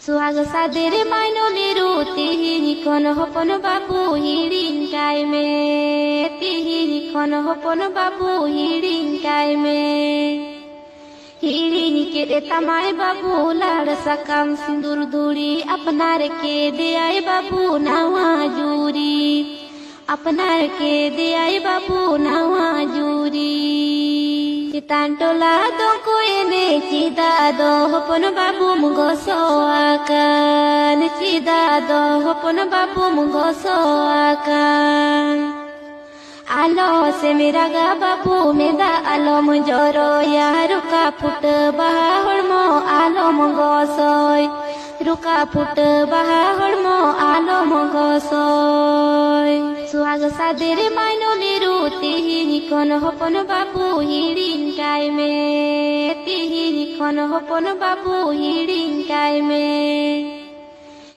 सुहाग सादेर मायनो लिरु तिहिरी कोन होपन बाबू हिड़िन काय में तिहिरी कोन होपन बाबू हिड़िन काय में हिड़िन के दे तमाय बाबू लाड़ सकाम सिंदूर धूड़ी अपनार के दे आए बाबू नावा जूरी अपनार के दे आए बाबू नावा जूरी चितान टोला दो कोयने चिदा दो होपन बाबू मुगो सोआकान चिदा दो होपन बाबू मुगो सोआकान आलो से मेरा गा बाबू मेदा आलो मुजोरो यार रुका फुट बहा हड़मो आलो मुगो सोय रुका फुट बहा हड़मो आलो मुगो सोय सुहाग सादेर मायनो लिरु तिहिरी कोन होपन बाबू हिड़िन काय में तिहिरी कोन होपन बाबू हिड़िन काय में।